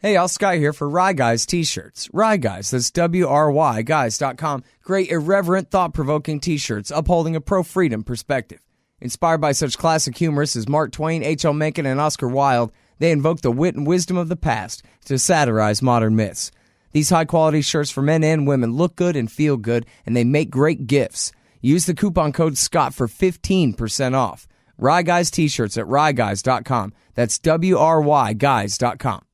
Hey, Al Sky here for Rye Guys t-shirts. Rye Guys, that's W-R-Y guys.com. Great, irreverent, thought-provoking t-shirts upholding a pro-freedom perspective. Inspired by such classic humorists as Mark Twain, H.L. Mencken, and Oscar Wilde, they invoke the wit and wisdom of the past to satirize modern myths. These high-quality shirts for men and women look good and feel good, and they make great gifts. Use the coupon code SCOTT for 15% off. Rye Guys t-shirts at ryeguys.com. That's W-R-Y guys.com.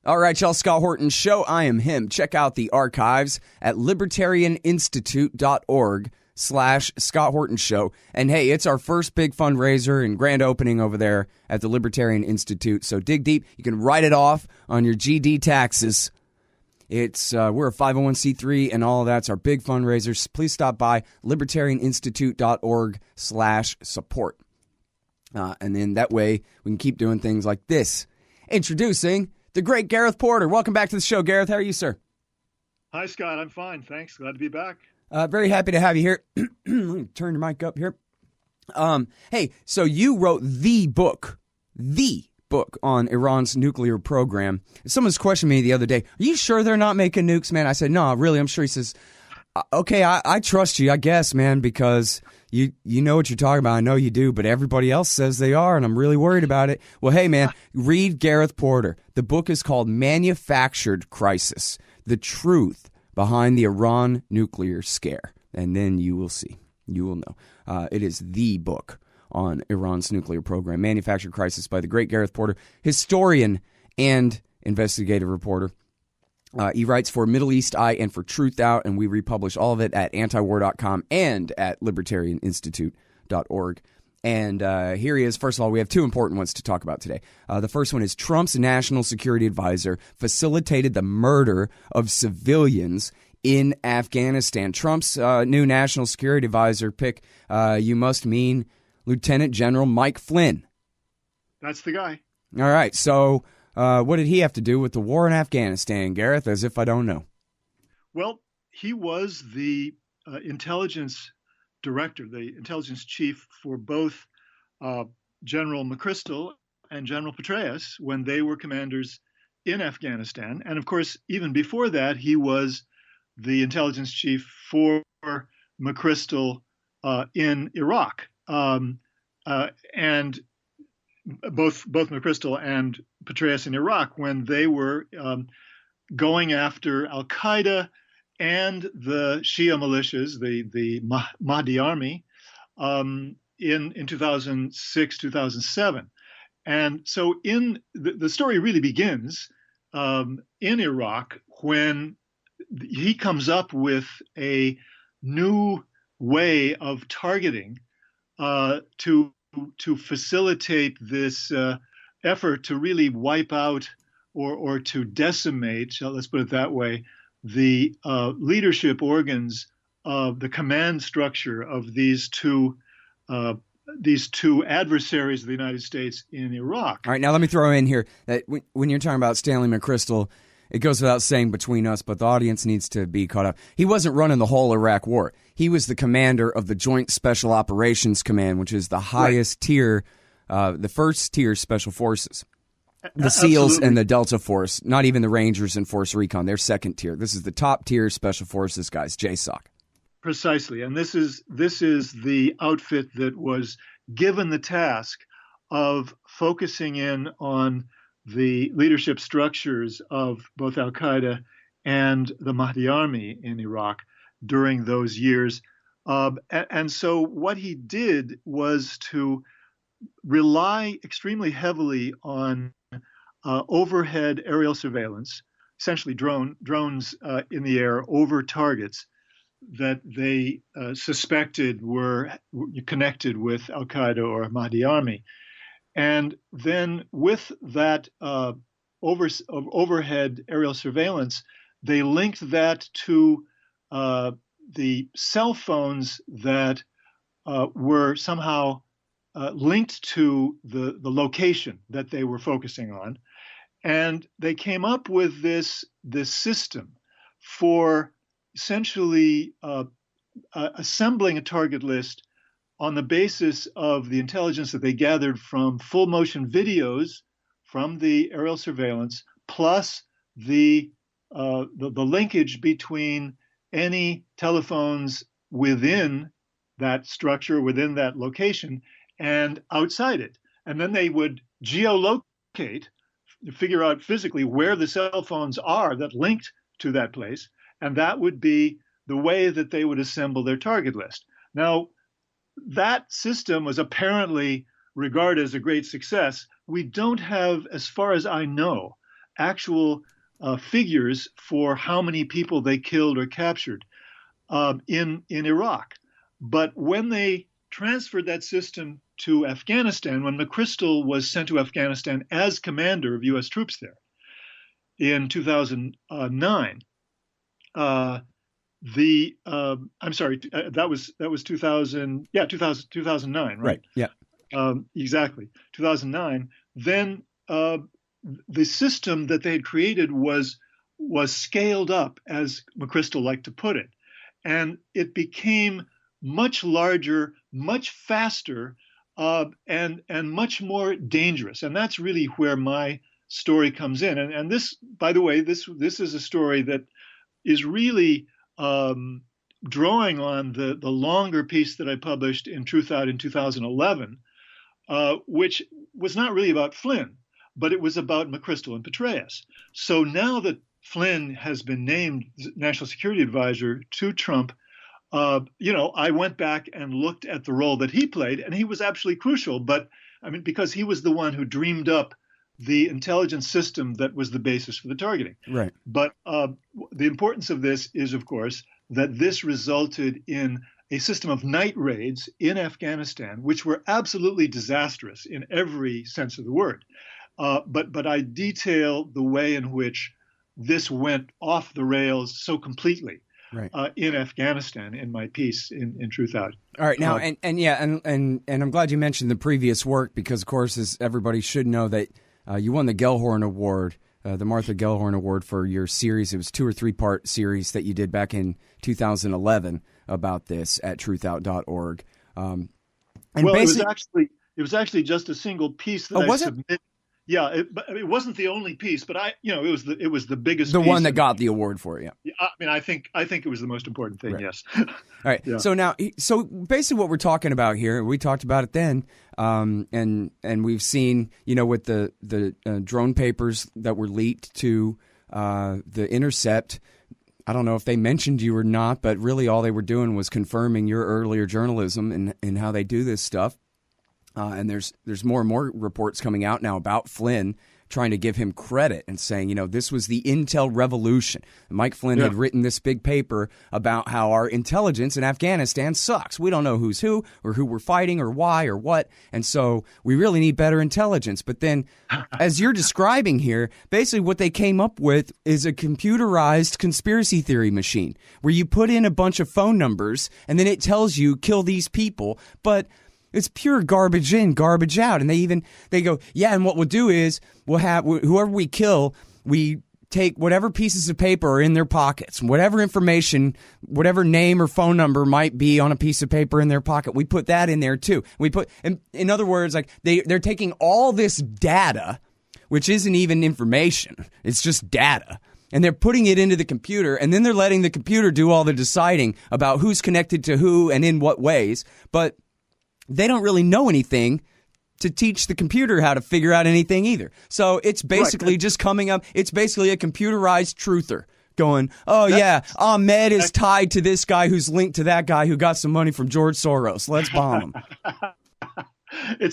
All right, y'all, Scott Horton Show. I am him. Check out the archives at libertarianinstitute.org/Scott Horton Show. And hey, it's our first big fundraiser and grand opening over there at the Libertarian Institute. So dig deep. You can write it off on your GD taxes. It's we're a 501c3 and all of that's our big fundraisers. Please stop by libertarianinstitute.org/support. And then that way we can keep doing things like this. Introducing the great Gareth Porter. Welcome back to the show, Gareth. How are you, sir? Hi, Scott. I'm fine. Thanks. Glad to be back. Very happy to have you here. Let me turn your mic up here. Hey, so you wrote the book on Iran's nuclear program. Someone's questioned me the other day, are you sure they're not making nukes, man? I said, no, really, I'm sure. He says, okay, I trust you, I guess, man, because you know what you're talking about. I know you do, but everybody else says they are, and I'm really worried about it. Well, hey, man, read Gareth Porter. The book is called Manufactured Crisis, The Truth Behind the Iran Nuclear Scare. And then you will see. You will know. It is the book on Iran's nuclear program, Manufactured Crisis, by the great Gareth Porter, historian and investigative reporter. He writes for Middle East Eye and for Truth Out, and we republish all of it at antiwar.com and at libertarianinstitute.org. And here he is. First of all, we have two important ones to talk about today. The first one is Trump's national security advisor facilitated the murder of civilians in Afghanistan. Trump's new national security advisor pick, you must mean Lieutenant General Mike Flynn. That's the guy. All right, so what did he have to do with the war in Afghanistan, Gareth, as if I don't know? Well, he was the intelligence director, the intelligence chief for both General McChrystal and General Petraeus when they were commanders in Afghanistan. And of course, even before that, he was the intelligence chief for McChrystal in Iraq. And both McChrystal and Petraeus in Iraq, when they were going after Al-Qaeda and the Shia militias, the Mahdi army, in 2006, 2007. And so the story really begins in Iraq when he comes up with a new way of targeting to facilitate this effort to really wipe out or to decimate, let's put it that way, the leadership organs of the command structure of these two adversaries of the United States in Iraq. All right, now let me throw in here that when you're talking about Stanley McChrystal, it goes without saying between us, but the audience needs to be caught up. He wasn't running the whole Iraq war. He was the commander of the Joint Special Operations Command, which is the highest tier, the first tier special forces. The SEALs and the Delta Force, not even the Rangers and Force Recon. They're second tier. This is the top tier special forces guys, JSOC. Precisely. And this is the outfit that was given the task of focusing in on the leadership structures of both Al-Qaeda and the Mahdi army in Iraq during those years. And so what he did was to rely extremely heavily on overhead aerial surveillance, essentially drones in the air over targets that they suspected were connected with Al-Qaeda or Mahdi army. And then with that overhead aerial surveillance, they linked that to the cell phones that were somehow linked to the location that they were focusing on. And they came up with this system for essentially assembling a target list on the basis of the intelligence that they gathered from full motion videos from the aerial surveillance, plus the linkage between any telephones within that structure, within that location, and outside it. And then they would geolocate, figure out physically where the cell phones are that linked to that place, and that would be the way that they would assemble their target list. Now, that system was apparently regarded as a great success. We don't have, as far as I know, actual figures for how many people they killed or captured in Iraq. But when they transferred that system to Afghanistan, when McChrystal was sent to Afghanistan as commander of U.S. troops there in 2009, that was 2009, right? Yeah. Exactly. 2009. Then the system that they had created was scaled up, as McChrystal liked to put it, and it became much larger, much faster, and much more dangerous. And that's really where my story comes in. And this, by the way, this is a story that is really drawing on the longer piece that I published in Truth Out in 2011, which was not really about Flynn, but it was about McChrystal and Petraeus. So now that Flynn has been named National Security Advisor to Trump, I went back and looked at the role that he played, and he was absolutely crucial. But I mean, because he was the one who dreamed up the intelligence system that was the basis for the targeting. Right. But the importance of this is, of course, that this resulted in a system of night raids in Afghanistan, which were absolutely disastrous in every sense of the word. But I detail the way in which this went off the rails so completely. Right. In Afghanistan in my piece in Truth Out. All right. Now, and I'm glad you mentioned the previous work because, of course, as everybody should know, that you won the Gellhorn Award, the Martha Gellhorn Award for your series. It was 2 or 3 part series that you did back in 2011 about this at truthout.org. Well, it was actually just a single piece that I submitted. Yeah, it wasn't the only piece, but it was the biggest. The piece one that got the award for it. Yeah. I mean, I think it was the most important thing. Right. Yes. All right. Yeah. So basically, what we're talking about here, we talked about it then, and we've seen, with the drone papers that were leaked to the Intercept. I don't know if they mentioned you or not, but really all they were doing was confirming your earlier journalism and how they do this stuff. And there's more and more reports coming out now about Flynn trying to give him credit and saying, this was the intel revolution. Mike Flynn had written this big paper about how our intelligence in Afghanistan sucks. We don't know who's who or who we're fighting or why or what. And so we really need better intelligence. But then as you're describing here, basically what they came up with is a computerized conspiracy theory machine where you put in a bunch of phone numbers and then it tells you kill these people. But it's pure garbage in, garbage out. And they go, yeah, and what we'll do is we'll have whoever we kill, we take whatever pieces of paper are in their pockets, whatever information, whatever name or phone number might be on a piece of paper in their pocket, we put that in there too. In other words, like they're taking all this data, which isn't even information, it's just data. And they're putting it into the computer, and then they're letting the computer do all the deciding about who's connected to who and in what ways. But they don't really know anything to teach the computer how to figure out anything either. So it's basically just coming up. It's basically a computerized truther going, Ahmed is tied to this guy who's linked to that guy who got some money from George Soros. Let's bomb him.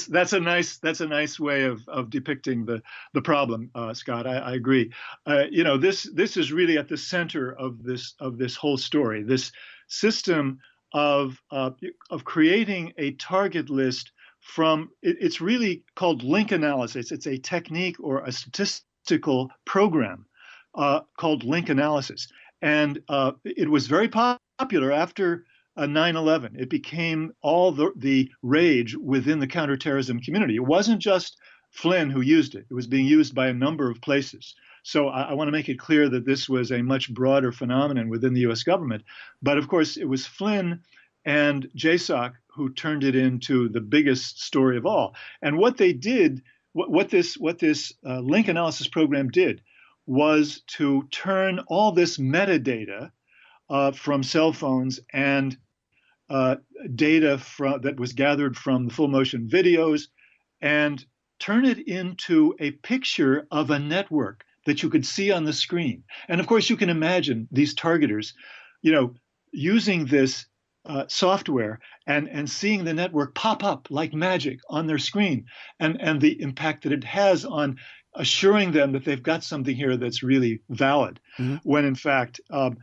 That's a nice way of depicting the problem, Scott. I agree. This is really at the center of this whole story. This system of creating a target list from it's really called link analysis. It's a technique or a statistical program called link analysis, and it was very popular after 9/11. It became all the rage within the counterterrorism community. It wasn't just Flynn who used it. It was being used by a number of places. So I want to make it clear that this was a much broader phenomenon within the U.S. government. But of course, it was Flynn and JSOC who turned it into the biggest story of all. And what they did what this link analysis program did was to turn all this metadata from cell phones and data that was gathered from the full motion videos and turn it into a picture of a network that you could see on the screen. And of course, you can imagine these targeters, using this software and seeing the network pop up like magic on their screen, and the impact that it has on assuring them that they've got something here that's really valid, when in fact, in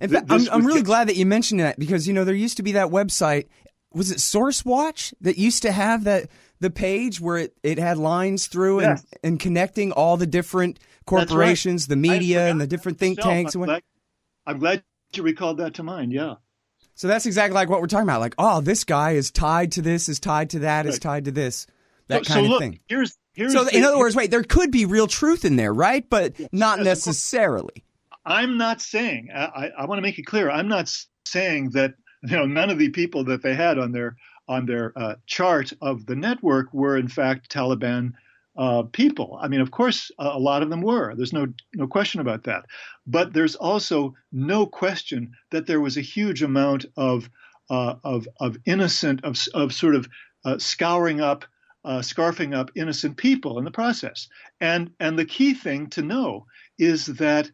fact, I'm really glad that you mentioned that, because there used to be that website, was it SourceWatch, that used to have the page where it had lines through and connecting all the different corporations, the media, and the different think tanks. I'm glad you recalled that to mind. Yeah. So that's exactly like what we're talking about. Like, oh, this guy is tied to this, is tied to that, is tied to this, that kind of thing. In other words, there could be real truth in there, right? But not necessarily. I'm not saying, I want to make it clear, I'm not saying that none of the people that they had on their chart of the network were in fact Taliban people. I mean, of course, a lot of them were. There's no question about that. But there's also no question that there was a huge amount of innocent, of sort of scouring up, scarfing up innocent people in the process. And the key thing to know is that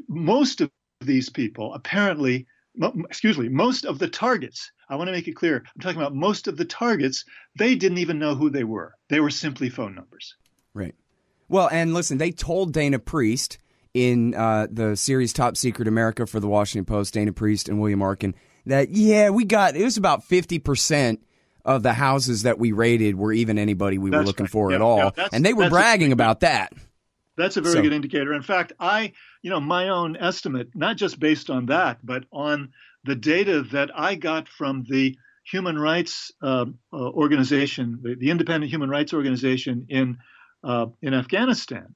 most of these people apparently, most of the targets, I want to make it clear, I'm talking about most of the targets, they didn't even know who they were. They were simply phone numbers. Right. Well, and listen, they told Dana Priest in the series Top Secret America for the Washington Post, Dana Priest and William Arkin, that, it was about 50% of the houses that we raided were even anybody we were looking for at all. And they were bragging about that. That's a very good indicator. In fact, my own estimate, not just based on that, but on the data that I got from the human rights organization, the independent human rights organization in Afghanistan,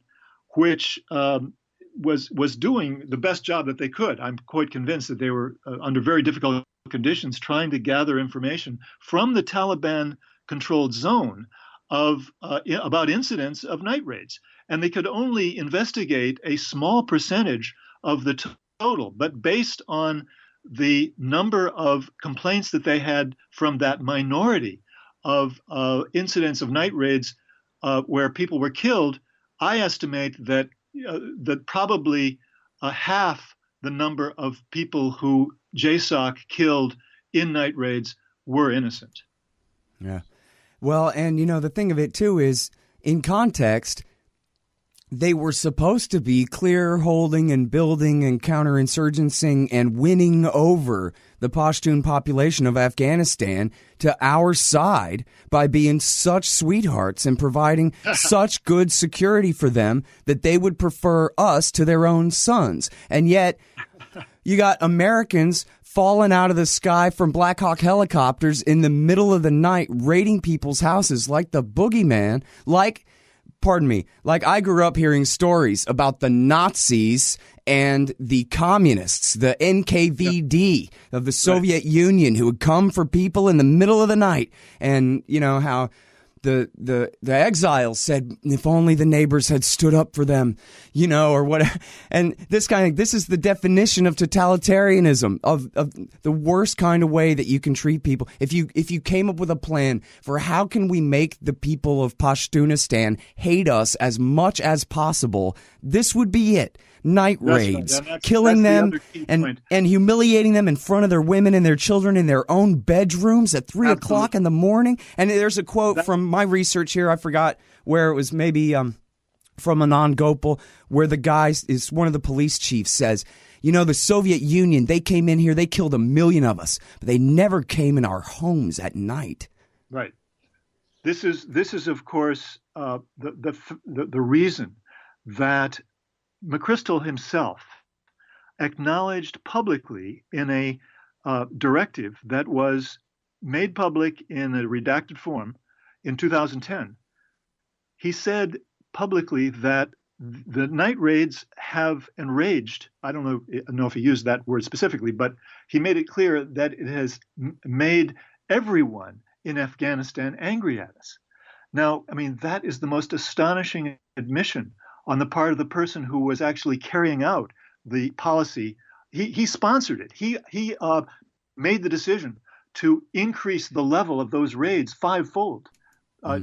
which was doing the best job that they could. I'm quite convinced that they were under very difficult conditions trying to gather information from the Taliban-controlled zone about incidents of night raids. And they could only investigate a small percentage of the total. But based on the number of complaints that they had from that minority of incidents of night raids where people were killed, I estimate that probably half the number of people who JSOC killed in night raids were innocent. Yeah. Well, and the thing of it too is, in context, they were supposed to be clear holding and building and counterinsurgencing and winning over the Pashtun population of Afghanistan to our side by being such sweethearts and providing such good security for them that they would prefer us to their own sons. And yet you got Americans falling out of the sky from Black Hawk helicopters in the middle of the night, raiding people's houses like the boogeyman, like I grew up hearing stories about the Nazis and the communists, the NKVD of the Soviet Union, who would come for people in the middle of the night. And how the exiles said, if only the neighbors had stood up for them, or whatever. And this is the definition of totalitarianism, of the worst kind of way that you can treat people. If you came up with a plan for how can we make the people of Pashtunistan hate us as much as possible, this would be it. Night raids, killing them and humiliating them in front of their women and their children in their own bedrooms at 3 o'clock in the morning. And there's a quote from my research here. I forgot where it was, maybe from Anand Gopal, where the guy is one of the police chiefs says, the Soviet Union, they came in here, they killed 1 million of us, but they never came in our homes at night. Right. This is of course the reason that McChrystal himself acknowledged publicly in a directive that was made public in a redacted form in 2010. He said publicly that the night raids have enraged, I don't know if he used that word specifically, but he made it clear that it has made everyone in Afghanistan angry at us. Now, I mean, that is the most astonishing admission on the part of the person who was actually carrying out the policy. He sponsored it. He made the decision to increase the level of those raids fivefold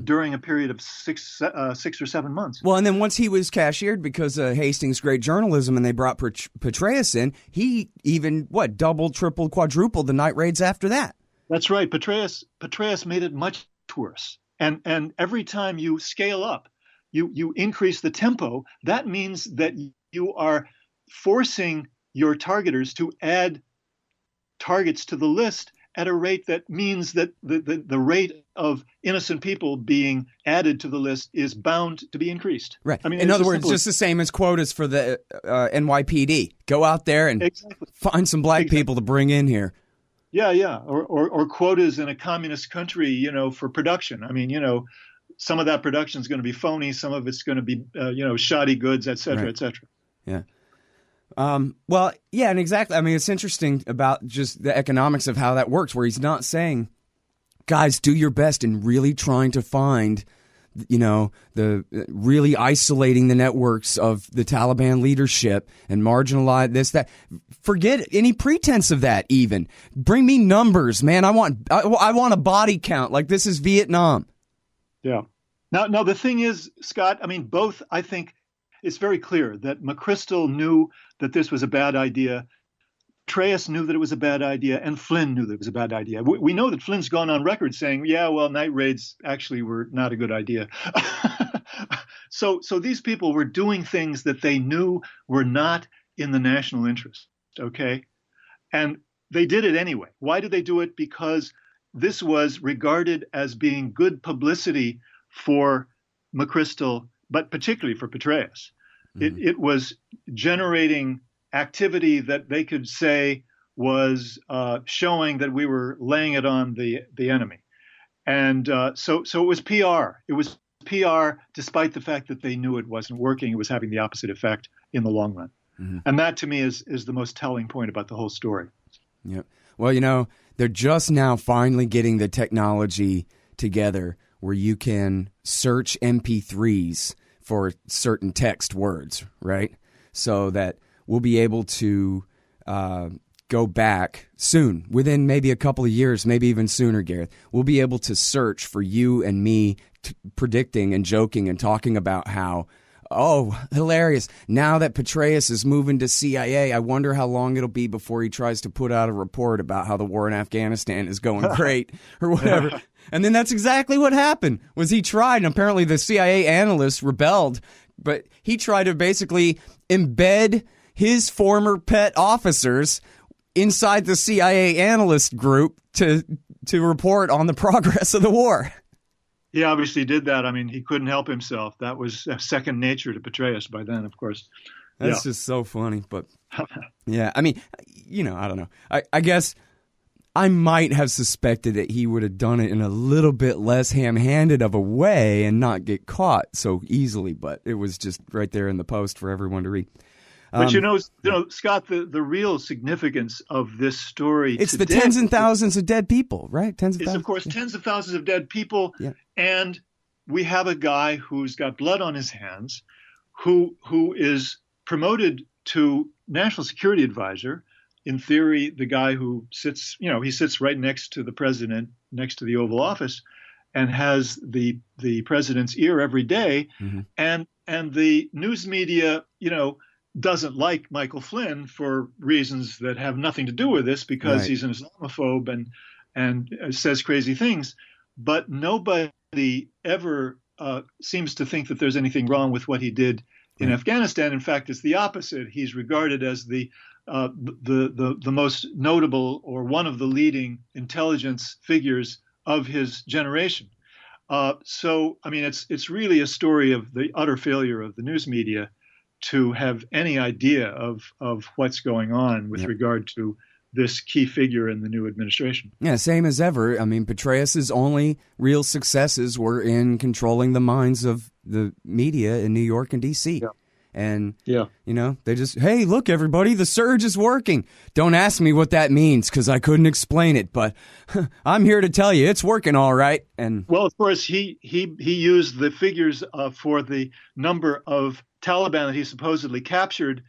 during a period of 6 or 7 months. Well, and then once he was cashiered because of Hastings' great journalism and they brought Petraeus in, he even, doubled, tripled, quadrupled the night raids after that. That's right. Petraeus made it much worse. And every time you scale up, you increase the tempo, that means that you are forcing your targeters to add targets to the list at a rate that means that the rate of innocent people being added to the list is bound to be increased. Right. I mean, in other words, just the same as quotas for the NYPD. Go out there and find some black people to bring in here. Yeah. Or quotas in a communist country, for production. I mean, some of that production is going to be phony. Some of it's going to be, shoddy goods, et cetera, et cetera. Yeah. Well, yeah, and exactly. I mean, it's interesting about just the economics of how that works, where he's not saying, guys, do your best in really trying to find, the really isolating the networks of the Taliban leadership and marginalize this, that. Forget any pretense of that even. Bring me numbers, man. I want a body count. Like this is Vietnam. Yeah. Now, the thing is, Scott, I mean, both, I think, it's very clear that McChrystal knew that this was a bad idea. Petraeus knew that it was a bad idea, and Flynn knew that it was a bad idea. We know that Flynn's gone on record saying, night raids actually were not a good idea. So these people were doing things that they knew were not in the national interest, okay? And they did it anyway. Why did they do it? Because this was regarded as being good publicity for McChrystal, but particularly for Petraeus. It was generating activity that they could say was showing that we were laying it on the enemy. And so it was PR. It was PR despite the fact that they knew it wasn't working. It was having the opposite effect in the long run. Mm-hmm. And that, to me, is the most telling point about the whole story. Yep. Well, they're just now finally getting the technology together where you can search MP3s for certain text words, right? So that we'll be able to go back soon, within maybe a couple of years, maybe even sooner, Gareth. We'll be able to search for you and me predicting and joking and talking about how, hilarious, now that Petraeus is moving to CIA, I wonder how long it'll be before he tries to put out a report about how the war in Afghanistan is going great or whatever. And then that's exactly what happened, was he tried, and apparently the CIA analyst rebelled, but he tried to basically embed his former pet officers inside the CIA analyst group to report on the progress of the war. He obviously did that. I mean, he couldn't help himself. That was second nature to Petraeus by then, of course. That's just so funny. But yeah, I mean, I don't know. I guess I might have suspected that he would have done it in a little bit less ham-handed of a way and not get caught so easily. But it was just right there in the post for everyone to read. But Scott, the real significance of this story, it's the tens and thousands of dead people, right? Tens of thousands. Of course, tens of thousands of dead people. Yeah. And we have a guy who's got blood on his hands, who is promoted to national security advisor. In theory, the guy who sits, he sits right next to the president, next to the Oval Office, and has the president's ear every day. Mm-hmm. And the news media, doesn't like Michael Flynn for reasons that have nothing to do with this, because he's an Islamophobe and says crazy things. But nobody ever seems to think that there's anything wrong with what he did in Afghanistan. In fact, it's the opposite. He's regarded as the most notable, or one of the leading intelligence figures of his generation. So, I mean, it's really a story of the utter failure of the news media to have any idea of what's going on with regard to this key figure in the new administration. Yeah, same as ever. I mean, Petraeus's only real successes were in controlling the minds of the media in New York and D.C. Yeah. And, yeah, they just, hey, look, everybody, the surge is working. Don't ask me what that means because I couldn't explain it, but I'm here to tell you it's working all right. And well, of course, he used the figures for the number of Taliban that he supposedly captured.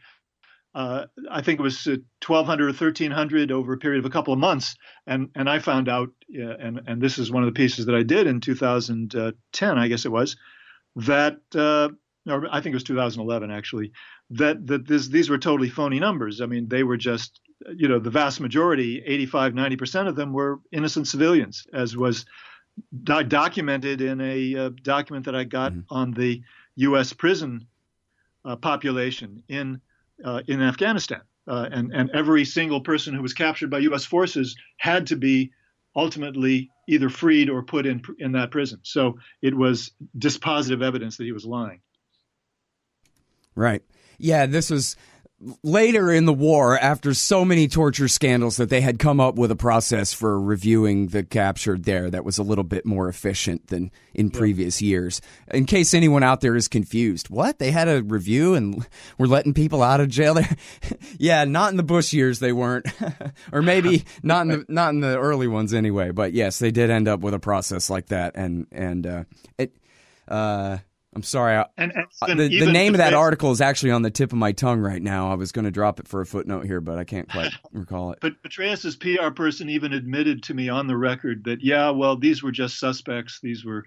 I think it was 1,200 or 1,300 over a period of a couple of months. And I found out, and this is one of the pieces that I did in 2010, I guess it was, that, or I think it was 2011 actually, that these were totally phony numbers. I mean, they were just, the vast majority, 85, 90% of them were innocent civilians, as was documented in a document that I got on the U.S. prison population in Afghanistan. And every single person who was captured by U.S. forces had to be ultimately either freed or put in that prison. So it was dispositive evidence that he was lying. Right. Yeah, this was later in the war, after so many torture scandals, that they had come up with a process for reviewing the captured there that was a little bit more efficient than in previous years. In case anyone out there is confused, what? They had a review and were letting people out of jail there? Yeah, not in the Bush years they weren't. Or maybe not in the early ones anyway. But yes, they did end up with a process like that. I'm sorry. The name of that article is actually on the tip of my tongue right now. I was going to drop it for a footnote here, but I can't quite recall it. But Petraeus's PR person even admitted to me on the record that, yeah, well, these were just suspects. These were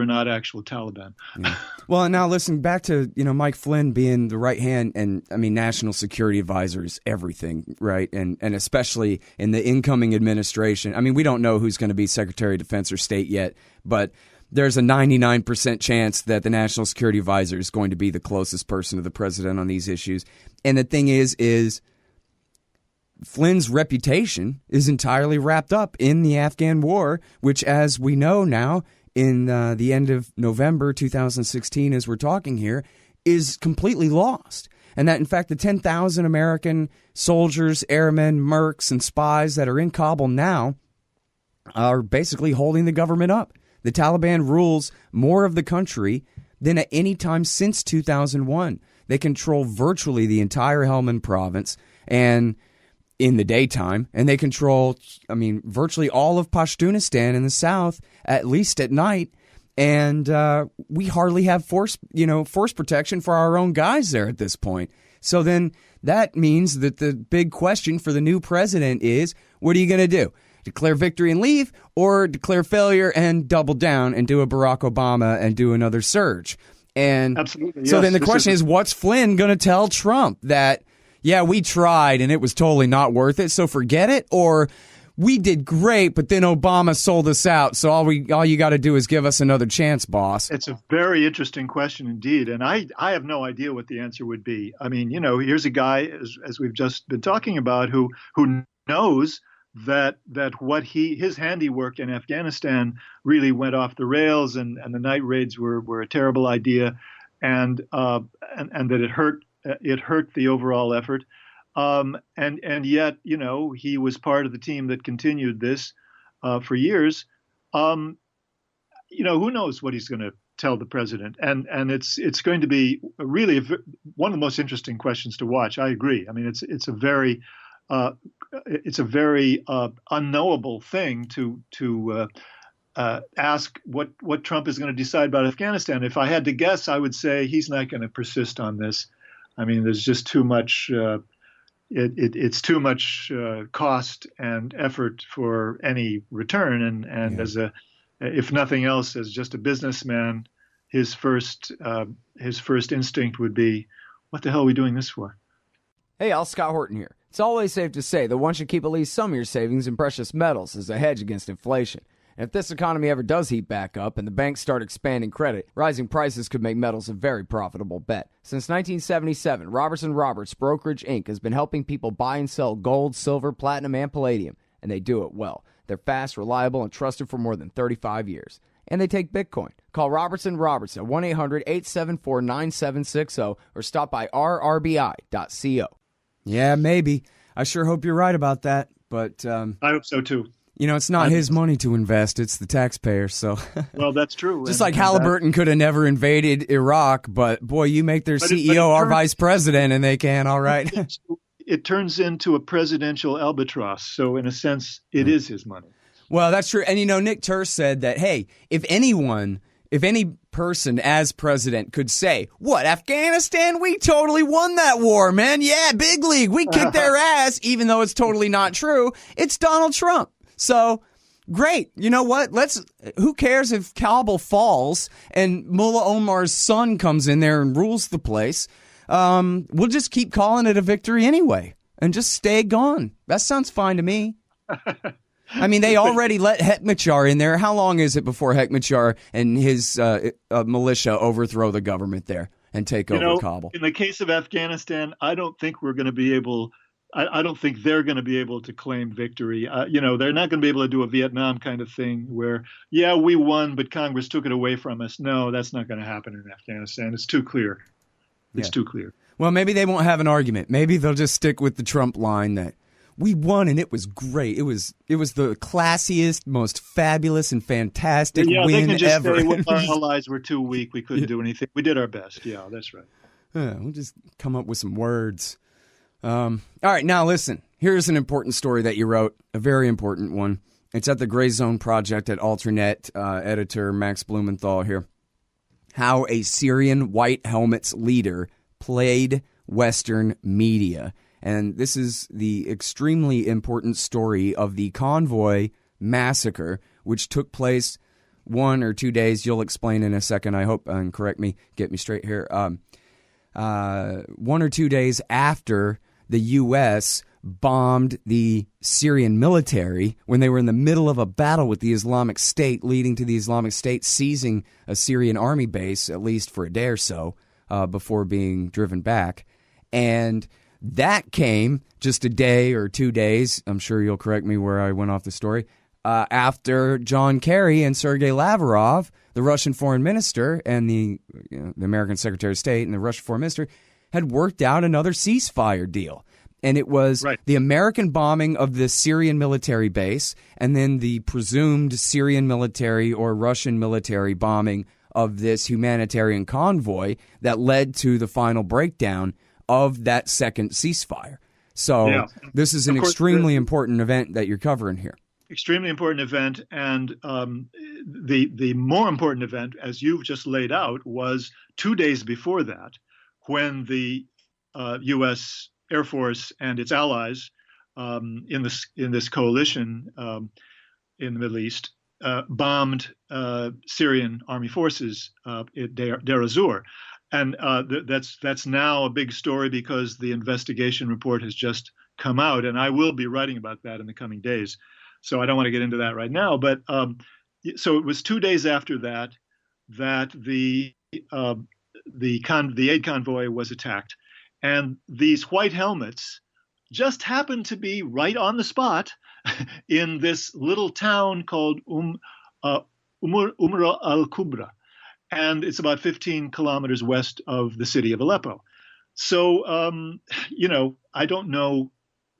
not actual Taliban. Yeah. Well, now listen, back to Mike Flynn being the right hand, and I mean national security advisor is everything, right? And especially in the incoming administration. I mean, we don't know who's going to be Secretary of Defense or State yet, but there's a 99% chance that the National Security Advisor is going to be the closest person to the president on these issues. And the thing is Flynn's reputation is entirely wrapped up in the Afghan war, which, as we know now, in the end of November 2016, as we're talking here, is completely lost. And that, in fact, the 10,000 American soldiers, airmen, mercs, and spies that are in Kabul now are basically holding the government up. The Taliban rules more of the country than at any time since 2001. They control virtually the entire Helmand province and in the daytime, and they control, virtually all of Pashtunistan in the south, at least at night. And we hardly have force protection for our own guys there at this point. So then that means that the big question for the new president is, what are you going to do? Declare victory and leave, or declare failure and double down and do a Barack Obama and do another surge? And absolutely, so then the question is, what's Flynn going to tell Trump? That, yeah, we tried and it was totally not worth it, so forget it? Or we did great, but then Obama sold us out, so all you got to do is give us another chance, boss? It's a very interesting question indeed, and I have no idea what the answer would be. I mean, here's a guy, as we've just been talking about, who knows that what his handiwork in Afghanistan really went off the rails, and the night raids were a terrible idea, and that it hurt the overall effort, and yet he was part of the team that continued this for years. Who knows what he's going to tell the president, and it's going to be really one of the most interesting questions to watch. I agree. I mean, it's a very unknowable thing to ask what Trump is going to decide about Afghanistan. If I had to guess, I would say he's not going to persist on this. I mean, there's just too much. It's too much cost and effort for any return. And yeah. If nothing else, as just a businessman, his first instinct would be, what the hell are we doing this for? Hey, all, Scott Horton here. It's always safe to say that one should keep at least some of your savings in precious metals as a hedge against inflation. And if this economy ever does heat back up and the banks start expanding credit, rising prices could make metals a very profitable bet. Since 1977, Robertson Roberts Brokerage Inc. has been helping people buy and sell gold, silver, platinum, and palladium, and they do it well. They're fast, reliable, and trusted for more than 35 years. And they take Bitcoin. Call Robertson Roberts at 1-800-874-9760 or stop by rrbi.co. Yeah, maybe. I sure hope you're right about that. But I hope so too. It's not his money to invest; it's the taxpayer. So, well, that's true. Just like Halliburton could have never invaded Iraq, but boy, you make their CEO our vice president, and they can. All right. It turns into a presidential albatross. So, in a sense, it is his money. Well, that's true. And Nick Turse said that, hey, if any person as president could say, what, Afghanistan? We totally won that war, man. Yeah, big league. We kicked their ass, even though it's totally not true. It's Donald Trump. So, great. You know what? Who cares if Kabul falls and Mullah Omar's son comes in there and rules the place? We'll just keep calling it a victory anyway and just stay gone. That sounds fine to me. I mean, they already let Hekmatyar in there. How long is it before Hekmatyar and his militia overthrow the government there and take over Kabul? In the case of Afghanistan, I don't think we're going to be able. I don't think they're going to be able to claim victory. They're not going to be able to do a Vietnam kind of thing where, yeah, we won, but Congress took it away from us. No, that's not going to happen in Afghanistan. It's too clear. It's too clear. Well, maybe they won't have an argument. Maybe they'll just stick with the Trump line that we won and it was great. It was the classiest, most fabulous and fantastic win they can just ever. Say, well, our allies were too weak. We couldn't do anything. We did our best. Yeah, that's right. We'll just come up with some words. All right, now listen. Here's an important story that you wrote, a very important one. It's at the Gray Zone Project at Alternet, editor Max Blumenthal here. How a Syrian White Helmets leader played Western media. And this is the extremely important story of the Convoy Massacre, which took place 1 or 2 days. You'll explain in a second, I hope, and correct me, get me straight here. 1 or 2 days after the U.S. bombed the Syrian military when they were in the middle of a battle with the Islamic State, leading to the Islamic State seizing a Syrian army base, at least for a day or so, before being driven back. And that came just a day or 2 days, I'm sure you'll correct me where I went off the story, after John Kerry and Sergei Lavrov, the Russian foreign minister, and the American Secretary of State and the Russian foreign minister, had worked out another ceasefire deal. And it was the American bombing of the Syrian military base and then the presumed Syrian military or Russian military bombing of this humanitarian convoy that led to the final breakdown of that second ceasefire. So this is an extremely important event that you're covering here. Extremely important event. And the more important event, as you've just laid out, was 2 days before that, when the U.S. Air Force and its allies in this coalition in the Middle East bombed Syrian army forces at Deir ez-Zor. And that's now a big story because the investigation report has just come out, and I will be writing about that in the coming days. So I don't want to get into that right now. But so it was 2 days after that the aid convoy was attacked, and these white helmets just happened to be right on the spot in this little town called al Kubra. And it's about 15 kilometers west of the city of Aleppo. So, I don't know.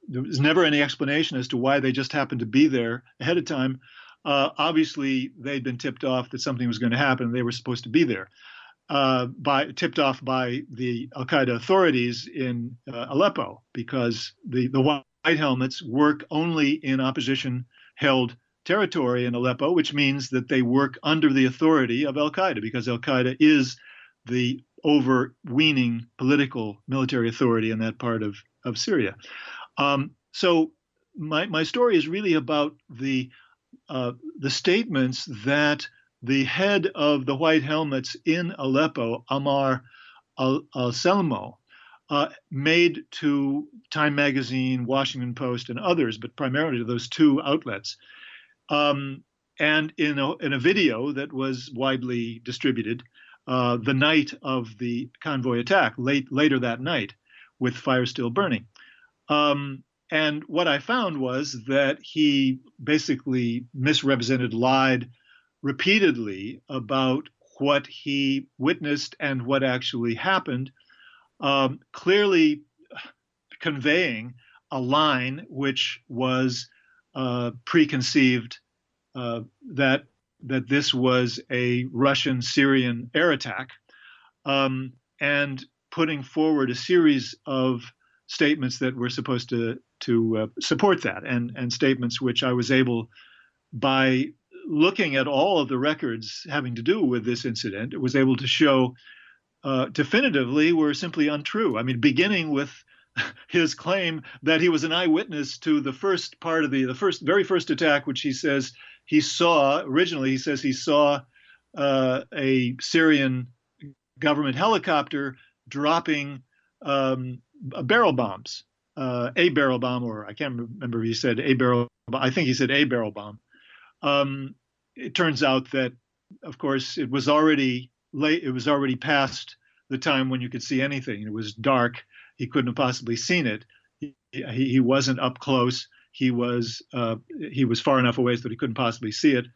There was never any explanation as to why they just happened to be there ahead of time. Obviously, they'd been tipped off that something was going to happen. They were supposed to be there, tipped off by the al-Qaeda authorities in Aleppo, because the White Helmets work only in opposition-held territory in Aleppo, which means that they work under the authority of al-Qaeda, because al-Qaeda is the overweening political military authority in that part of Syria. So my story is really about the statements that the head of the White Helmets in Aleppo, Ammar al-Selmo, made to Time Magazine, Washington Post, and others, but primarily to those two outlets. And in a video that was widely distributed the night of the convoy attack, later that night, with fire still burning. And what I found was that he basically misrepresented, lied repeatedly about what he witnessed and what actually happened, clearly conveying a line which was preconceived that this was a Russian-Syrian air attack, and putting forward a series of statements that were supposed to support that, and statements which I was able, by looking at all of the records having to do with this incident, was able to show definitively were simply untrue. I mean, beginning with his claim that he was an eyewitness to the first part of the very first attack, which he says he saw. Originally, he says he saw a Syrian government helicopter dropping barrel bombs, a barrel bomb, or I can't remember if he said a barrel. I think he said a barrel bomb. It turns out that, of course, it was already late. It was already past the time when you could see anything. It was dark. He couldn't have possibly seen it. He wasn't up close. He was far enough away so that he couldn't possibly see it.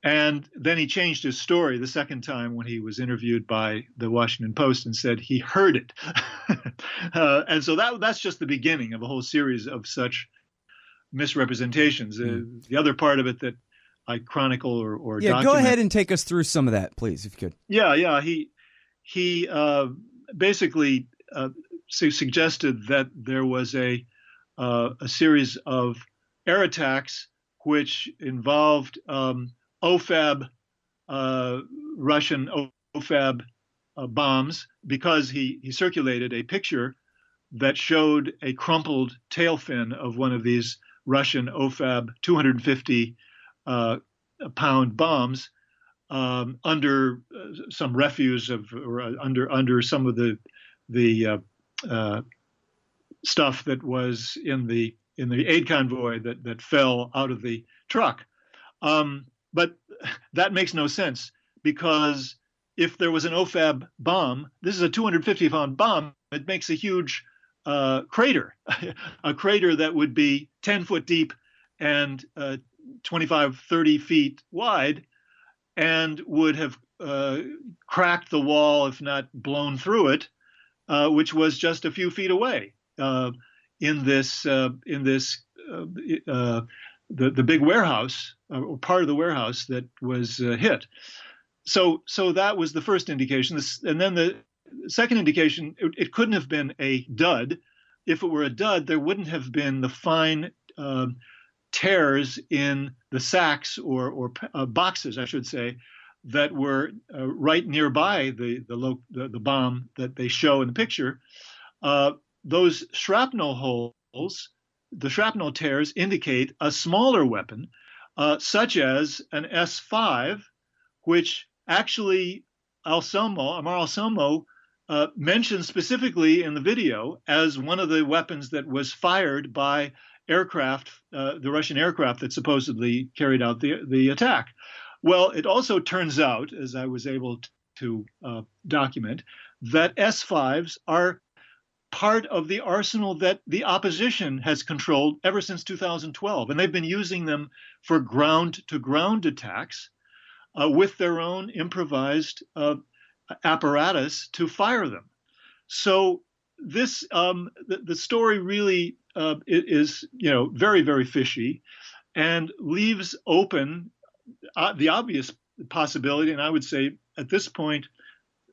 And then he changed his story the second time when he was interviewed by the Washington Post and said he heard it. And so that's just the beginning of a whole series of such misrepresentations. The other part of it that I chronicle or document. Go ahead and take us through some of that, please, if you could. Yeah. He basically suggested that there was a series of air attacks which involved OFAB, Russian OFAB bombs, because he circulated a picture that showed a crumpled tail fin of one of these Russian OFAB 250 pound bombs under some refuse or under some of the stuff that was in the aid convoy that fell out of the truck. But that makes no sense, because if there was an OFAB bomb, this is a 250 pound bomb, it makes a huge crater, a crater that would be 10 foot deep and 25, 30 feet wide, and would have cracked the wall, if not blown through it, which was just a few feet away in the big warehouse, or part of the warehouse that was hit. So that was the first indication. And then the second indication, it couldn't have been a dud. If it were a dud, there wouldn't have been the fine tears in the sacks or boxes, I should say, that were right nearby the bomb that they show in the picture. Those shrapnel holes, the shrapnel tears, indicate a smaller weapon, such as an S5, which actually Amar Al-Selmo mentioned specifically in the video as one of the weapons that was fired by aircraft, the Russian aircraft that supposedly carried out the attack. Well, it also turns out, as I was able to document, that S5s are part of the arsenal that the opposition has controlled ever since 2012. And they've been using them for ground-to-ground attacks with their own improvised apparatus to fire them. So this, the story really is, very, very fishy, and leaves open the obvious possibility, and I would say at this point,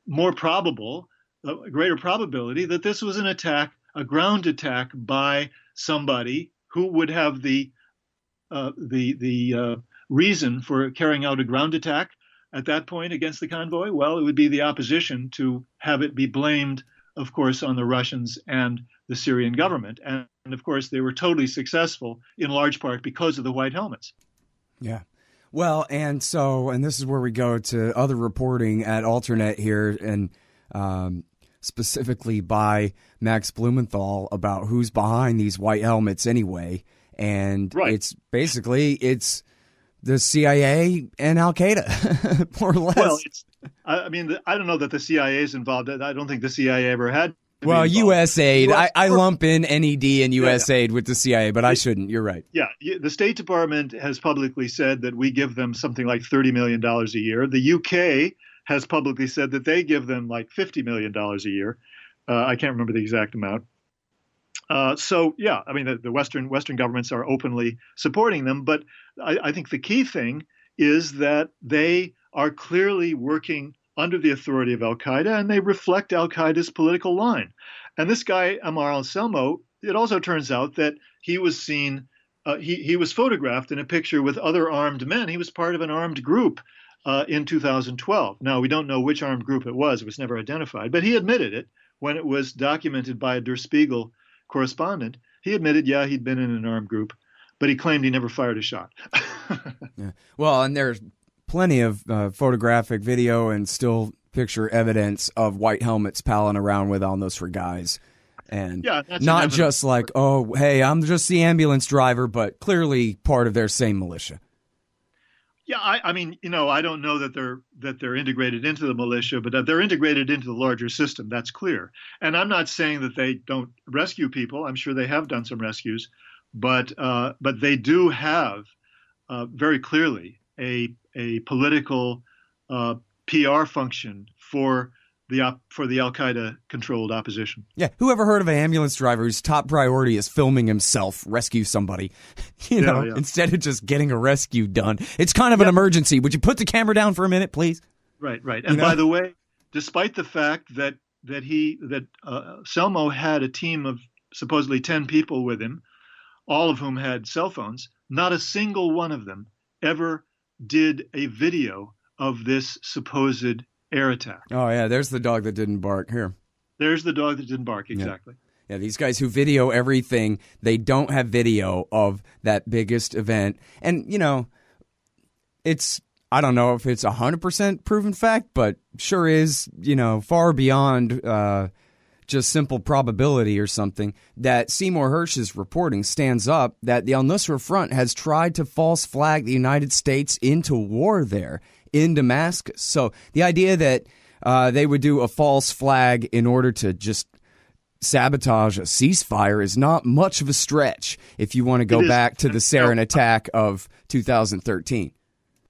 more probable, a greater probability that this was an attack, a ground attack by somebody who would have the reason for carrying out a ground attack at that point against the convoy. Well, it would be the opposition to have it be blamed, of course, on the Russians and the Syrian government. And of course, they were totally successful in large part because of the white helmets. Yeah. Well, and this is where we go to other reporting at Alternet here, and specifically by Max Blumenthal about who's behind these white helmets anyway. And It's the CIA and Al Qaeda, more or less. Well, I don't know that the CIA is involved. I don't think the CIA ever had. Well, USAID. I lump in NED and USAID with the CIA, but I shouldn't. You're right. Yeah. The State Department has publicly said that we give them something like $30 million a year. The UK has publicly said that they give them like $50 million a year. I can't remember the exact amount. So yeah, I mean the Western governments are openly supporting them, but I think the key thing is that they are clearly working under the authority of Al Qaeda, and they reflect Al Qaeda's political line. And this guy Amar al-Selmo, it also turns out that he was seen, he was photographed in a picture with other armed men. He was part of an armed group in 2012. Now we don't know which armed group it was never identified, but he admitted it when it was documented by a Der Spiegel correspondent. He admitted, yeah, he'd been in an armed group, but he claimed he never fired a shot. Yeah. Well, and there's plenty of photographic, video, and still picture evidence of white helmets palling around with al-Nusra guys. And yeah, that's not just like, oh, hey, I'm just the ambulance driver, but clearly part of their same militia. Yeah, I mean, I don't know that they're integrated into the militia, but that they're integrated into the larger system. That's clear. And I'm not saying that they don't rescue people. I'm sure they have done some rescues, but they do have very clearly a political PR function for the Al Qaeda controlled opposition. Yeah, who ever heard of an ambulance driver whose top priority is filming himself rescue somebody? Instead of just getting a rescue done. It's kind of an emergency. Would you put the camera down for a minute, please? Right. And by the way, despite the fact that Selmo had a team of supposedly 10 people with him, all of whom had cell phones, not a single one of them ever did a video of this supposed air attack. Oh, yeah, there's the dog that didn't bark. Here. There's the dog that didn't bark, exactly. Yeah, these guys who video everything, they don't have video of that biggest event. And, I don't know if it's 100% proven fact, but sure is, far beyond just simple probability or something, that Seymour Hersh's reporting stands up that the al-Nusra Front has tried to false flag the United States into war there in Damascus. So the idea that they would do a false flag in order to just sabotage a ceasefire is not much of a stretch if you want to go back to the sarin attack of 2013.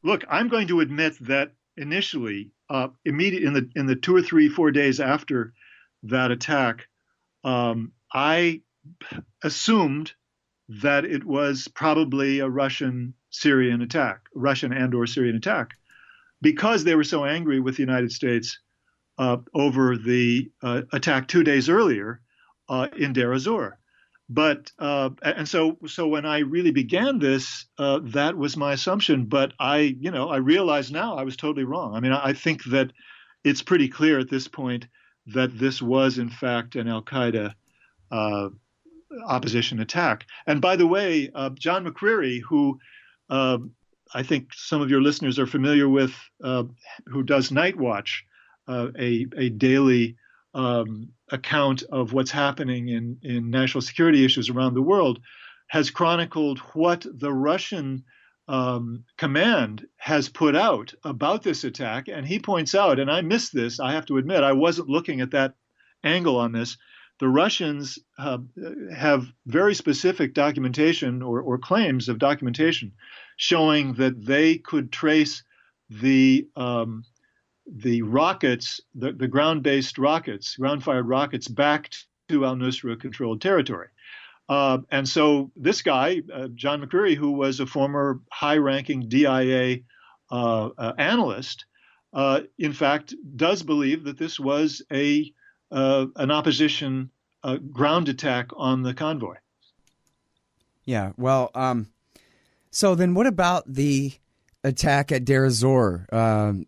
Look, I'm going to admit that initially, immediately in the 2 or 3, 4 days after that attack, I assumed that it was probably a Russian and or Syrian attack, because they were so angry with the United States over the attack 2 days earlier in Deir ez-Zor. But and so when I really began this, that was my assumption. But I realize now I was totally wrong. I mean, I think that it's pretty clear at this point that this was in fact an Al Qaeda opposition attack. And by the way, John McCreary, who I think some of your listeners are familiar with, who does Night Watch, a daily account of what's happening in national security issues around the world, has chronicled what the Russian command has put out about this attack. And he points out, and I missed this, I have to admit, I wasn't looking at that angle on this. The Russians have very specific documentation or claims of documentation showing that they could trace the rockets, the ground-based rockets, ground-fired rockets, back to al-Nusra controlled territory. And so this guy, John McCreary, who was a former high-ranking DIA analyst, in fact, does believe that this was an opposition ground attack on the convoy. Yeah, well, so then what about the attack at Deir ez-Zor? Do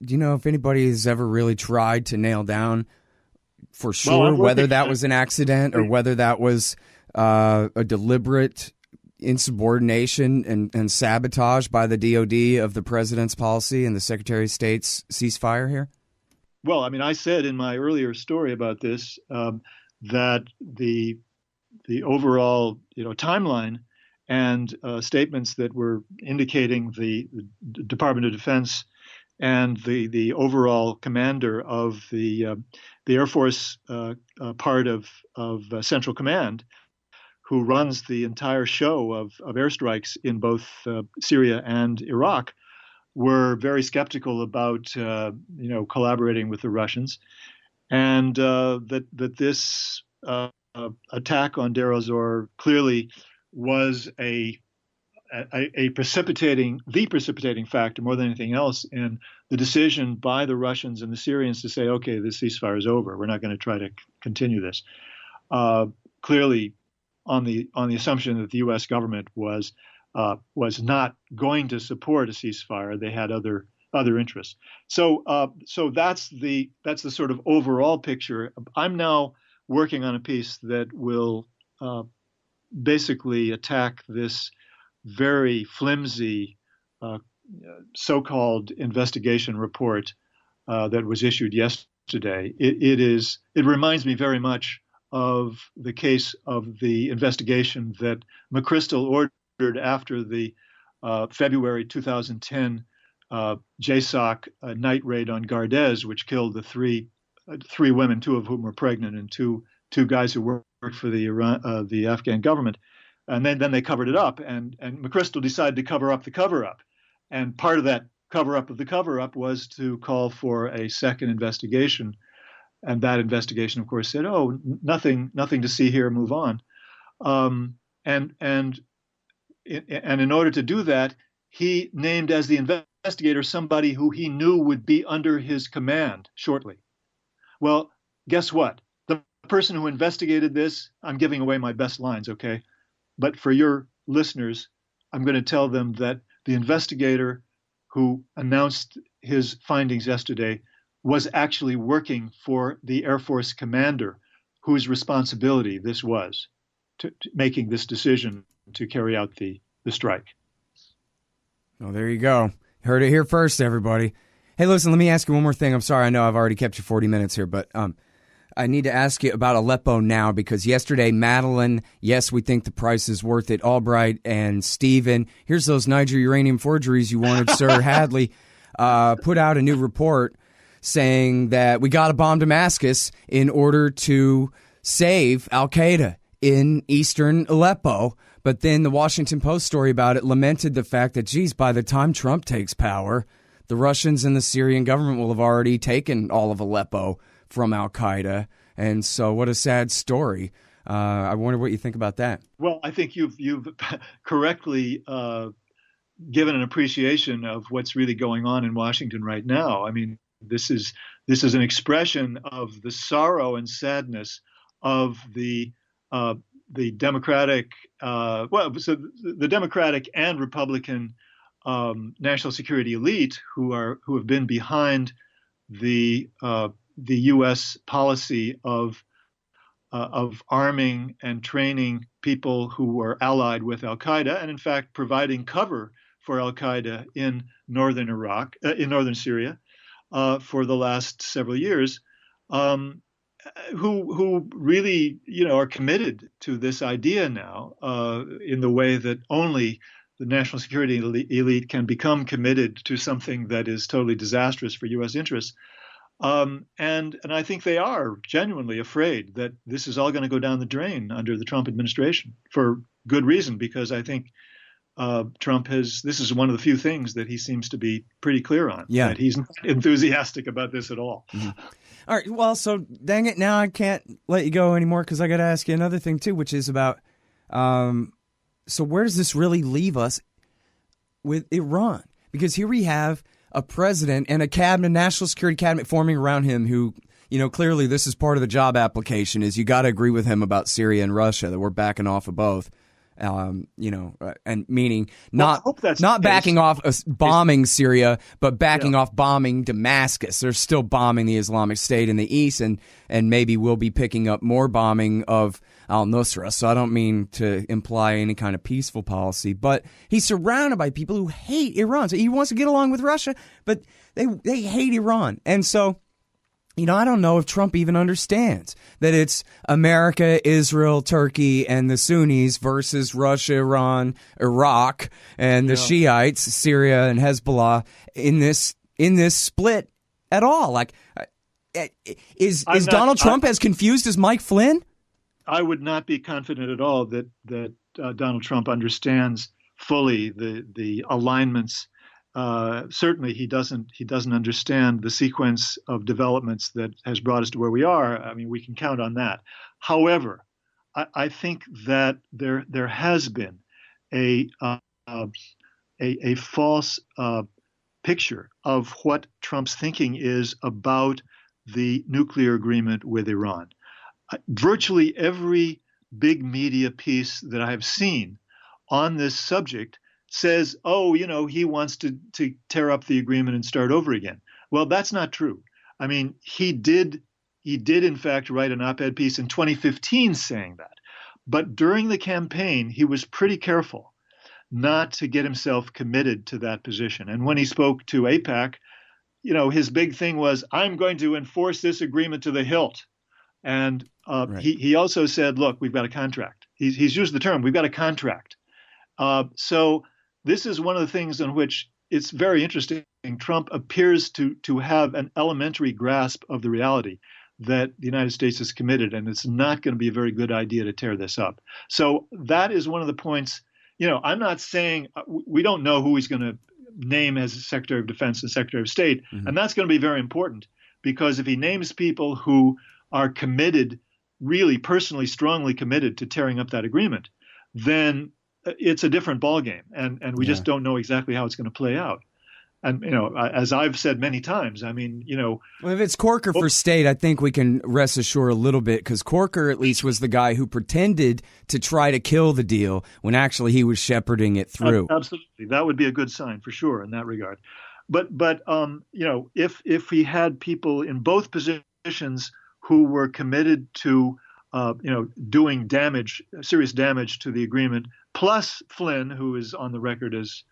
you know if anybody has ever really tried to nail down for sure whether that was an accident or whether that was a deliberate insubordination and sabotage by the DOD of the president's policy and the Secretary of State's ceasefire here? Well, I mean, I said in my earlier story about this that the overall timeline and statements that were indicating the Department of Defense and the overall commander of the Air Force part of Central Command, who runs the entire show of airstrikes in both Syria and Iraq, were very skeptical about collaborating with the Russians, and that this attack on Deir ez-Zor clearly was the precipitating factor more than anything else in the decision by the Russians and the Syrians to say, okay, this ceasefire is over. We're not going to try to continue this. Clearly, on the assumption that the U.S. government was not going to support a ceasefire, they had other interests. So that's the sort of overall picture. I'm now working on a piece that will basically attack this very flimsy so-called investigation report that was issued yesterday. It reminds me very much of the case of the investigation that McChrystal ordered after the February 2010 JSOC night raid on Gardez, which killed the three women, two of whom were pregnant, and two guys who worked for the Afghan government. And then they covered it up, and McChrystal decided to cover up the cover-up. And part of that cover-up of the cover-up was to call for a second investigation. And that investigation, of course, said, "Oh, nothing to see here. Move on." And in order to do that, he named as the investigator somebody who he knew would be under his command shortly. Well, guess what? The person who investigated this, I'm giving away my best lines, okay? But for your listeners, I'm going to tell them that the investigator who announced his findings yesterday was actually working for the Air Force commander whose responsibility this was to making this decision to carry out the strike. Well, there you go. Heard it here first, everybody. Hey, listen, let me ask you one more thing. I'm sorry, I know I've already kept you 40 minutes here, but I need to ask you about Aleppo now, because yesterday, Madeline, yes, we think the price is worth it, Albright and Stephen, here's those Niger uranium forgeries you wanted, Sir Hadley, put out a new report saying that we got to bomb Damascus in order to save al-Qaeda in eastern Aleppo. But then the Washington Post story about it lamented the fact that, geez, by the time Trump takes power, the Russians and the Syrian government will have already taken all of Aleppo from al-Qaeda. And so what a sad story. I wonder what you think about that. Well, I think you've correctly given an appreciation of what's really going on in Washington right now. I mean, this is an expression of the sorrow and sadness of the Democratic, the Democratic and Republican national security elite who have been behind the U.S. policy of arming and training people who were allied with al-Qaeda, and in fact providing cover for al-Qaeda in northern Syria for the last several years. Who really, are committed to this idea now in the way that only the national security elite can become committed to something that is totally disastrous for U.S. interests. And I think they are genuinely afraid that this is all going to go down the drain under the Trump administration for good reason, because I think Trump this is one of the few things that he seems to be pretty clear on, that he's not enthusiastic about this at all. Mm-hmm. All right, well, so dang it, now I can't let you go anymore because I got to ask you another thing, too, which is about, so where does this really leave us with Iran? Because here we have a president and a cabinet, national security cabinet forming around him who, clearly this is part of the job application is you got to agree with him about Syria and Russia, that we're backing off of both. And meaning not backing off bombing Syria, but backing off bombing Damascus. They're still bombing the Islamic State in the east, and maybe we'll be picking up more bombing of al-Nusra. So I don't mean to imply any kind of peaceful policy, but he's surrounded by people who hate Iran. So he wants to get along with Russia, but they hate Iran. And so, I don't know if Trump even understands that it's America, Israel, Turkey, and the Sunnis versus Russia, Iran, Iraq, and the Shiites, Syria, and Hezbollah in this split at all. Like, is Donald Trump as confused as Mike Flynn? I would not be confident at all that Donald Trump understands fully the alignments. Certainly, he doesn't understand the sequence of developments that has brought us to where we are. I mean, we can count on that. However, I think that there has been a a false picture of what Trump's thinking is about the nuclear agreement with Iran. Virtually every big media piece that I've seen on this subject says, oh, he wants to tear up the agreement and start over again. Well, that's not true. I mean, he did in fact write an op-ed piece in 2015 saying that. But during the campaign, he was pretty careful not to get himself committed to that position. And when he spoke to AIPAC, his big thing was, I'm going to enforce this agreement to the hilt. And Right. he also said, look, we've got a contract. He's used the term, we've got a contract. So this is one of the things in which it's very interesting. Trump appears to have an elementary grasp of the reality that the United States is committed, and it's not going to be a very good idea to tear this up. So that is one of the points. I'm not saying we don't know who he's going to name as Secretary of Defense and Secretary of State, and that's going to be very important, because if he names people who are committed, really personally, strongly committed to tearing up that agreement, then it's a different ballgame, and we just don't know exactly how it's going to play out. And, as I've said many times, I mean, Well, if it's Corker for state, I think we can rest assured a little bit, because Corker at least was the guy who pretended to try to kill the deal when actually he was shepherding it through. Absolutely. That would be a good sign for sure in that regard. But if he had people in both positions who were committed to, doing serious damage to the agreement, plus Flynn, who is on the record as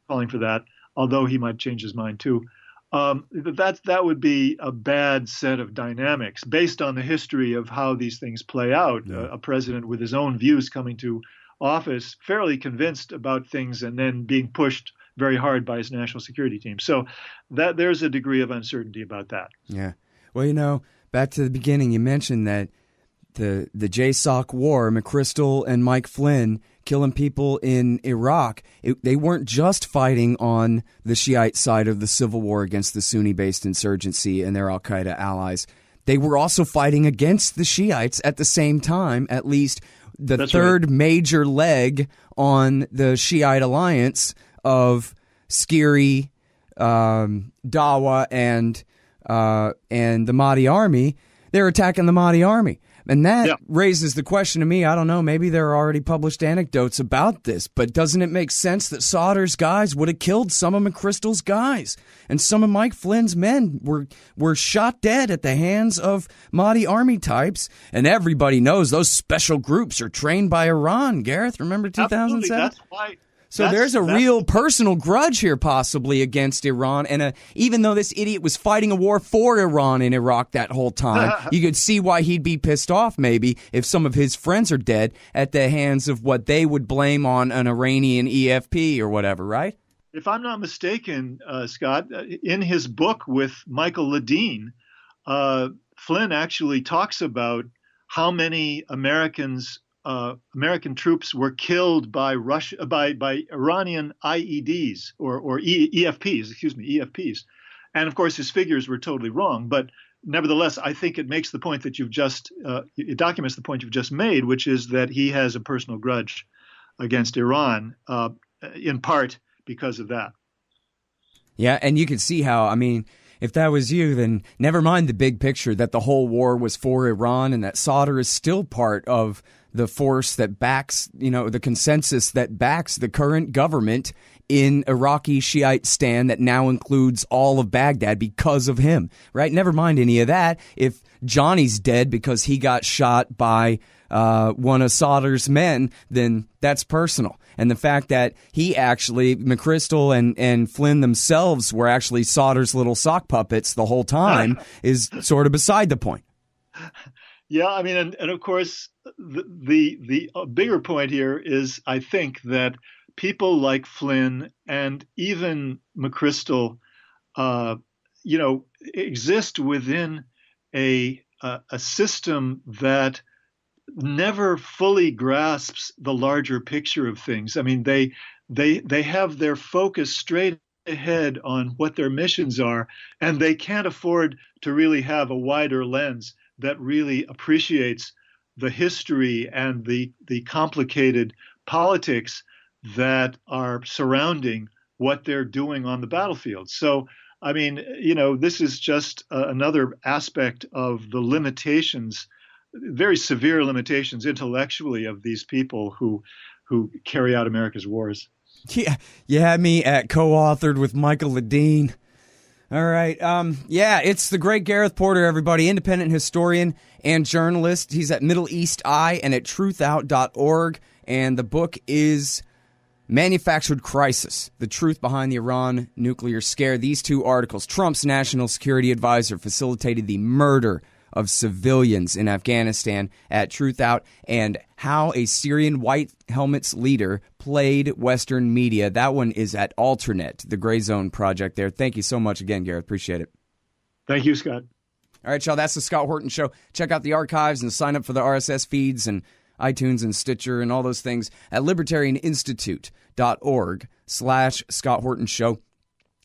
calling for that, although he might change his mind too, that would be a bad set of dynamics based on the history of how these things play out. Yeah. A president with his own views coming to office, fairly convinced about things, and then being pushed very hard by his national security team. So that there's a degree of uncertainty about that. Yeah. Well, back to the beginning, you mentioned that the JSOC war, McChrystal and Mike Flynn killing people in Iraq, they weren't just fighting on the Shiite side of the civil war against the Sunni-based insurgency and their al-Qaeda allies. They were also fighting against the Shiites at the same time, at least the third major leg on the Shiite alliance of Skiri, Dawa, and the Mahdi army. They're attacking the Mahdi army. And that raises the question to me, I don't know, maybe there are already published anecdotes about this, but doesn't it make sense that Sauter's guys would have killed some of McChrystal's guys? And some of Mike Flynn's men were shot dead at the hands of Mahdi army types. And everybody knows those special groups are trained by Iran, Gareth. Remember 2007? Absolutely. That's why. So there's a real personal grudge here possibly against Iran. And even though this idiot was fighting a war for Iran in Iraq that whole time, you could see why he'd be pissed off maybe if some of his friends are dead at the hands of what they would blame on an Iranian EFP or whatever, right? If I'm not mistaken, Scott, in his book with Michael Ledeen, Flynn actually talks about how many American troops were killed by Iranian IEDs or EFPs, and of course his figures were totally wrong. But nevertheless, I think it makes the point that it documents the point you've just made, which is that he has a personal grudge against Iran, in part because of that. Yeah, and you can see how, I mean, if that was you, then never mind the big picture that the whole war was for Iran and that Sauter is still part of the force that backs, the consensus that backs the current government in Iraqi Shiite-stan that now includes all of Baghdad because of him, right? Never mind any of that. If Johnny's dead because he got shot by one of Sauter's men, then that's personal. And the fact that McChrystal and Flynn themselves were actually Sauter's little sock puppets the whole time is sort of beside the point. Yeah, I mean, and of course, the bigger point here is, I think, that people like Flynn and even McChrystal, exist within a system that never fully grasps the larger picture of things. I mean, they have their focus straight ahead on what their missions are, and they can't afford to really have a wider lens that really appreciates the history and the complicated politics that are surrounding what they're doing on the battlefield. So, I mean, this is just another aspect of the limitations, very severe limitations intellectually of these people who carry out America's wars. Yeah, you had me at co-authored with Michael Ledeen. All right. It's the great Gareth Porter, everybody, independent historian and journalist. He's at Middle East Eye and at truthout.org. And the book is Manufactured Crisis, The Truth Behind the Iran Nuclear Scare. These two articles, Trump's national security advisor facilitated the murder of civilians in Afghanistan at Truthout, and how a Syrian White Helmets leader played Western media. That one is at Alternet, the Gray Zone project there. Thank you so much again, Gareth. Appreciate it. Thank you, Scott. All right, y'all, that's the Scott Horton Show. Check out the archives and sign up for the RSS feeds and iTunes and Stitcher and all those things at libertarianinstitute.org/Scott Horton Show.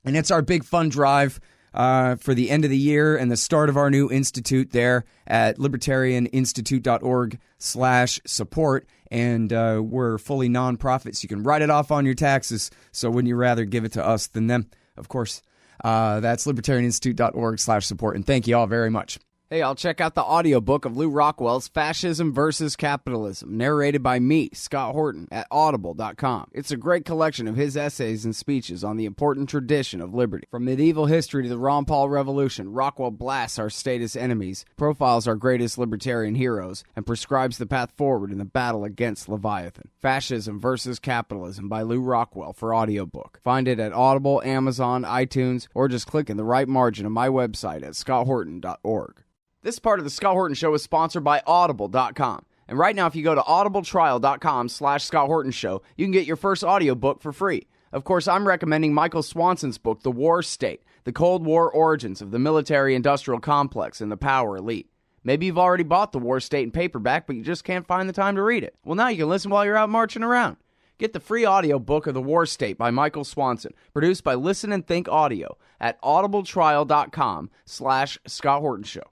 And it's our big fund drive for the end of the year and the start of our new institute there at libertarianinstitute.org/support. And we're fully nonprofit, so you can write it off on your taxes. So wouldn't you rather give it to us than them? Of course. That's libertarianinstitute.org/support. And thank you all very much. Hey, I'll check out the audiobook of Lew Rockwell's Fascism versus Capitalism, narrated by me, Scott Horton, at audible.com. It's a great collection of his essays and speeches on the important tradition of liberty. From medieval history to the Ron Paul Revolution, Rockwell blasts our status enemies, profiles our greatest libertarian heroes, and prescribes the path forward in the battle against Leviathan. Fascism versus Capitalism by Lew Rockwell for audiobook. Find it at Audible, Amazon, iTunes, or just click in the right margin of my website at scotthorton.org. This part of the Scott Horton Show is sponsored by Audible.com. And right now, if you go to audibletrial.com/Scott Horton Show, you can get your first audiobook for free. Of course, I'm recommending Michael Swanson's book, The War State, The Cold War Origins of the Military-Industrial Complex and the Power Elite. Maybe you've already bought The War State in paperback, but you just can't find the time to read it. Well, now you can listen while you're out marching around. Get the free audiobook of The War State by Michael Swanson, produced by Listen and Think Audio at audibletrial.com/Scott Horton Show.